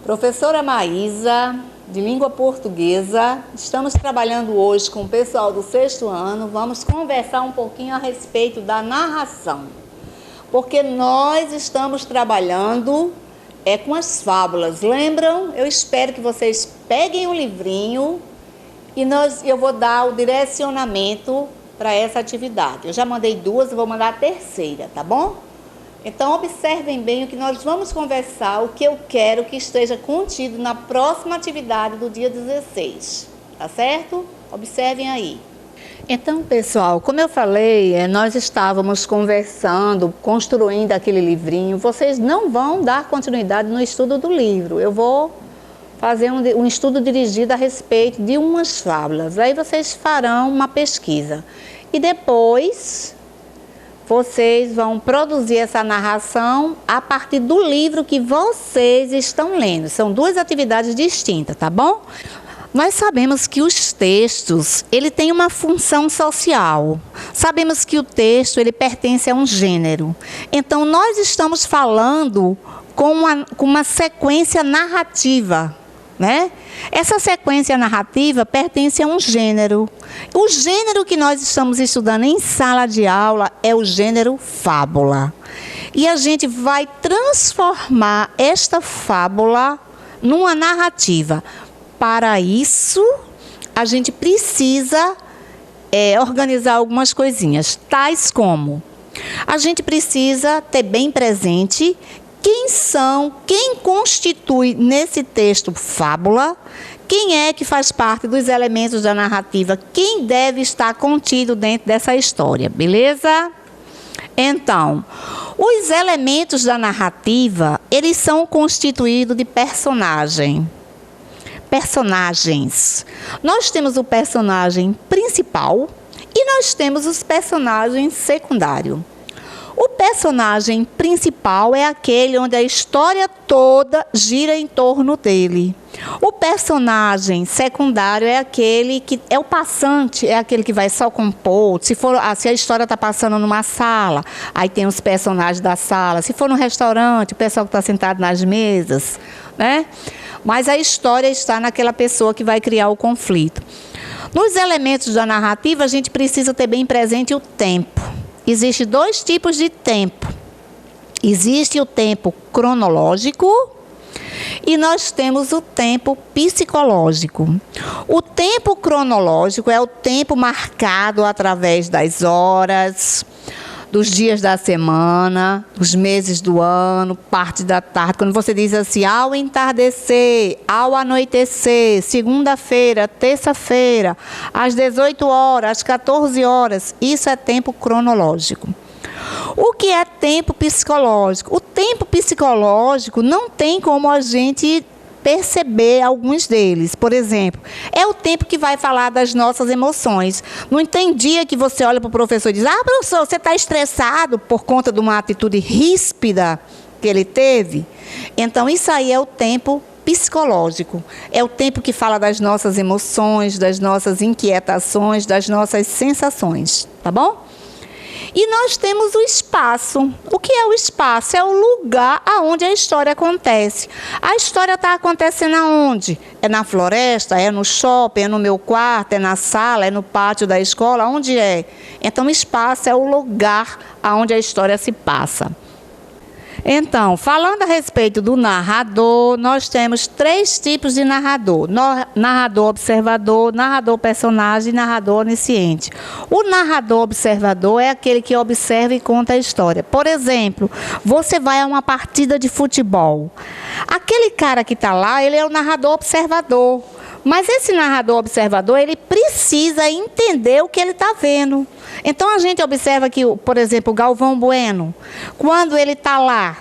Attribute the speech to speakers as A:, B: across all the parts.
A: Professora Maísa, de língua portuguesa, estamos trabalhando hoje com o pessoal do 6º ano. Vamos conversar um pouquinho a respeito da narração, porque nós estamos trabalhando com as fábulas. Lembram? Eu espero que vocês peguem um livrinho e eu vou dar o direcionamento para essa atividade. Eu já mandei 2, eu vou mandar a terceira, tá bom? Então, observem bem o que nós vamos conversar, o que eu quero que esteja contido na próxima atividade do dia 16, tá certo? Observem aí. Então, pessoal, como eu falei, nós estávamos conversando, construindo aquele livrinho. Vocês não vão dar continuidade no estudo do livro. Eu vou fazer um estudo dirigido a respeito de umas fábulas. Aí vocês farão uma pesquisa. E depois vocês vão produzir essa narração a partir do livro que vocês estão lendo. São 2 atividades distintas, tá bom? Nós sabemos que os textos, ele tem uma função social. Sabemos que o texto, ele pertence a um gênero. Então, nós estamos falando com uma sequência narrativa, né? Essa sequência narrativa pertence a um gênero. O gênero que nós estamos estudando em sala de aula é o gênero fábula. E a gente vai transformar esta fábula numa narrativa. Para isso, a gente precisa organizar algumas coisinhas, tais como a gente precisa ter bem presente quem constitui nesse texto fábula, quem é que faz parte dos elementos da narrativa, quem deve estar contido dentro dessa história, beleza? Então, os elementos da narrativa, eles são constituídos de personagens. Nós temos o personagem principal e nós temos os personagens secundários. O personagem principal é aquele onde a história toda gira em torno dele. O personagem secundário é aquele que é o passante, é aquele que vai só compor. Se a história está passando numa sala, aí tem os personagens da sala. Se for num restaurante, o pessoal que está sentado nas mesas, né? Mas a história está naquela pessoa que vai criar o conflito. Nos elementos da narrativa, a gente precisa ter bem presente o tempo. Existem 2 tipos de tempo. Existe o tempo cronológico e nós temos o tempo psicológico. O tempo cronológico é o tempo marcado através das horas, dos dias da semana, dos meses do ano, parte da tarde. Quando você diz assim, ao entardecer, ao anoitecer, segunda-feira, terça-feira, às 18 horas, às 14 horas, isso é tempo cronológico. O que é tempo psicológico? O tempo psicológico não tem como a gente perceber alguns deles. Por exemplo, é o tempo que vai falar das nossas emoções. Não tem dia que você olha para o professor e diz, professor, você está estressado por conta de uma atitude ríspida que ele teve? Então, isso aí é o tempo psicológico. É o tempo que fala das nossas emoções, das nossas inquietações, das nossas sensações. Tá bom? E nós temos o espaço. O que é o espaço? É o lugar onde a história acontece. A história está acontecendo aonde? É na floresta? É no shopping? É no meu quarto? É na sala? É no pátio da escola? Onde é? Então, o espaço é o lugar onde a história se passa. Então, falando a respeito do narrador, nós temos 3 tipos de narrador. Narrador observador, narrador personagem e narrador onisciente. O narrador observador é aquele que observa e conta a história. Por exemplo, você vai a uma partida de futebol. Aquele cara que está lá, ele é o narrador observador. Mas esse narrador observador, ele precisa entender o que ele está vendo. Então, a gente observa que, por exemplo, o Galvão Bueno, quando ele está lá,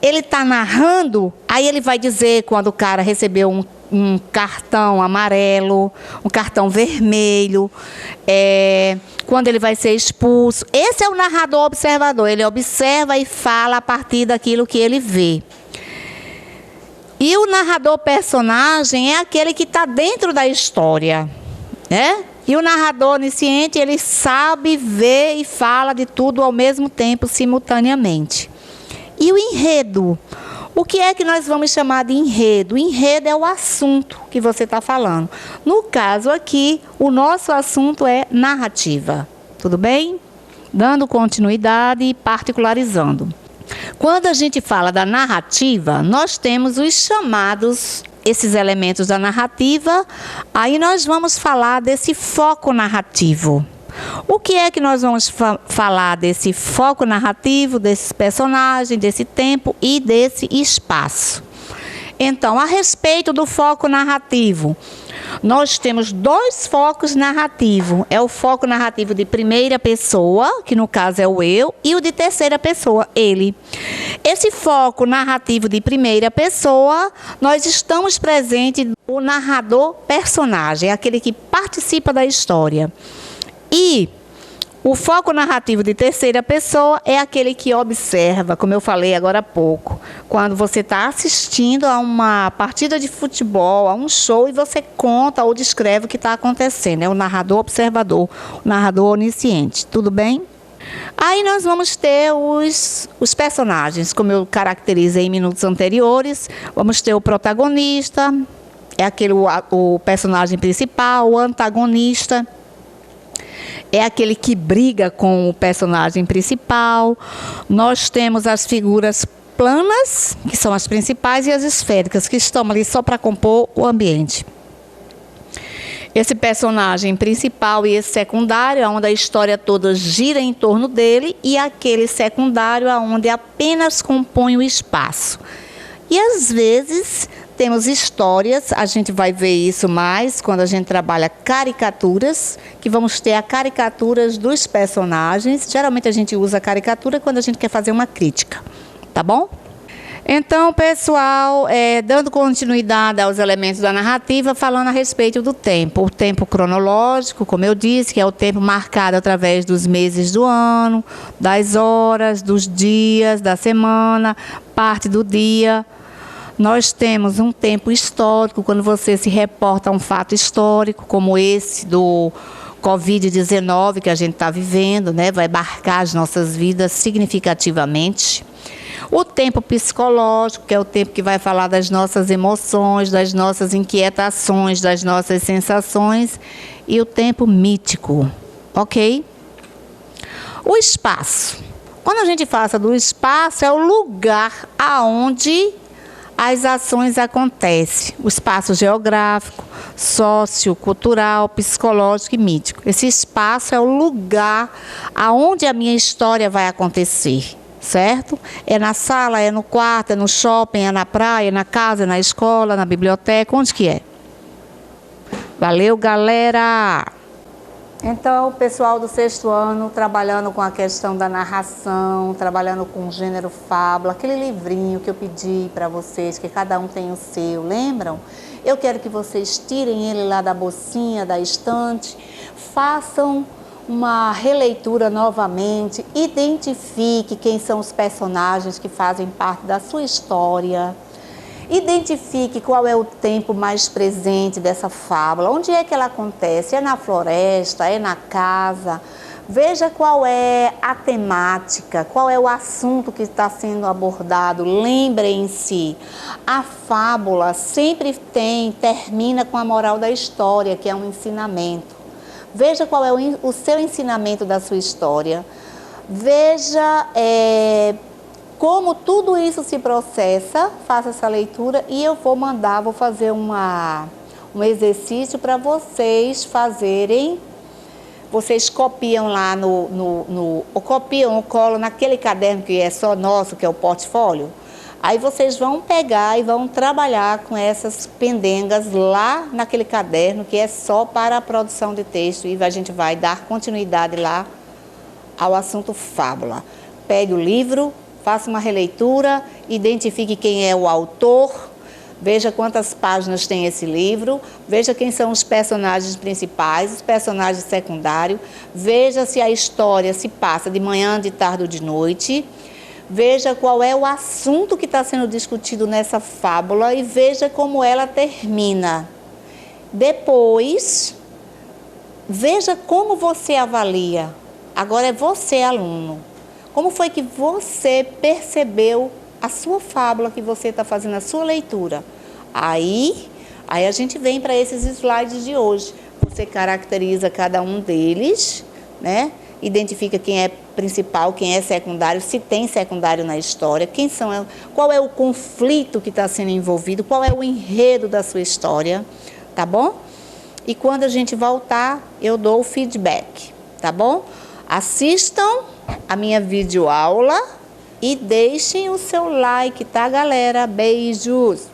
A: ele está narrando, aí ele vai dizer quando o cara recebeu um cartão amarelo, um cartão vermelho, quando ele vai ser expulso. Esse é o narrador observador, ele observa e fala a partir daquilo que ele vê. E o narrador personagem é aquele que está dentro da história, né? E o narrador onisciente, ele sabe ver e fala de tudo ao mesmo tempo, simultaneamente. E o enredo? O que é que nós vamos chamar de enredo? O enredo é o assunto que você está falando. No caso aqui, o nosso assunto é narrativa. Tudo bem? Dando continuidade e particularizando. Quando a gente fala da narrativa, nós temos os chamados, esses elementos da narrativa, aí nós vamos falar desse foco narrativo. O que é que nós vamos falar desse foco narrativo, desses personagens, desse tempo e desse espaço? Então, a respeito do foco narrativo, nós temos dois focos narrativos. É o foco narrativo de primeira pessoa, que no caso é o eu, e o de terceira pessoa, ele. Esse foco narrativo de primeira pessoa, nós estamos presentes o narrador personagem, aquele que participa da história. E o foco narrativo de terceira pessoa é aquele que observa, como eu falei agora há pouco. Quando você está assistindo a uma partida de futebol, a um show, e você conta ou descreve o que está acontecendo. É o narrador observador, o narrador onisciente. Tudo bem? Aí nós vamos ter os personagens, como eu caracterizei em minutos anteriores. Vamos ter o protagonista, é aquele o personagem principal, o antagonista. É aquele que briga com o personagem principal. Nós temos as figuras planas, que são as principais, e as esféricas, que estão ali só para compor o ambiente. Esse personagem principal e esse secundário, onde a história toda gira em torno dele, e aquele secundário, onde apenas compõe o espaço. E às vezes temos histórias, a gente vai ver isso mais quando a gente trabalha caricaturas, que vamos ter as caricaturas dos personagens. Geralmente a gente usa a caricatura quando a gente quer fazer uma crítica, tá bom? Então, pessoal, dando continuidade aos elementos da narrativa, falando a respeito do tempo. O tempo cronológico, como eu disse, que é o tempo marcado através dos meses do ano, das horas, dos dias, da semana, parte do dia. Nós temos um tempo histórico, quando você se reporta a um fato histórico, como esse do Covid-19 que a gente está vivendo, né? Vai marcar as nossas vidas significativamente. O tempo psicológico, que é o tempo que vai falar das nossas emoções, das nossas inquietações, das nossas sensações. E o tempo mítico, ok? O espaço. Quando a gente fala do espaço, é o lugar aonde as ações acontecem, o espaço geográfico, sociocultural, psicológico e mítico. Esse espaço é o lugar aonde a minha história vai acontecer, certo? É na sala, é no quarto, é no shopping, é na praia, é na casa, é na escola, na biblioteca, onde que é? Valeu, galera! Então, o pessoal do 6º ano trabalhando com a questão da narração, trabalhando com o gênero fábula, aquele livrinho que eu pedi para vocês, que cada um tem o seu, lembram? Eu quero que vocês tirem ele lá da bolsinha, da estante, façam uma releitura novamente, identifique quem são os personagens que fazem parte da sua história. Identifique qual é o tempo mais presente dessa fábula, onde é que ela acontece, é na floresta, é na casa. Veja qual é a temática, qual é o assunto que está sendo abordado. Lembrem-se, a fábula sempre termina com a moral da história, que é um ensinamento. Veja qual é o seu ensinamento da sua história. Veja como tudo isso se processa, faça essa leitura e eu vou fazer um exercício para vocês fazerem. Vocês copiam lá copiam ou colam naquele caderno que é só nosso, que é o portfólio. Aí vocês vão pegar e vão trabalhar com essas pendengas lá naquele caderno que é só para a produção de texto e a gente vai dar continuidade lá ao assunto fábula. Pegue o livro, faça uma releitura, identifique quem é o autor, veja quantas páginas tem esse livro, veja quem são os personagens principais, os personagens secundários, veja se a história se passa de manhã, de tarde ou de noite, veja qual é o assunto que está sendo discutido nessa fábula e veja como ela termina. Depois, veja como você avalia. Agora é você, aluno. Como foi que você percebeu a sua fábula que você está fazendo, a sua leitura? Aí a gente vem para esses slides de hoje. Você caracteriza cada um deles, né? Identifica quem é principal, quem é secundário, se tem secundário na história, qual é o conflito que está sendo envolvido, qual é o enredo da sua história, tá bom? E quando a gente voltar, eu dou o feedback, tá bom? Assistam a minha videoaula e deixem o seu like, tá, galera? Beijos!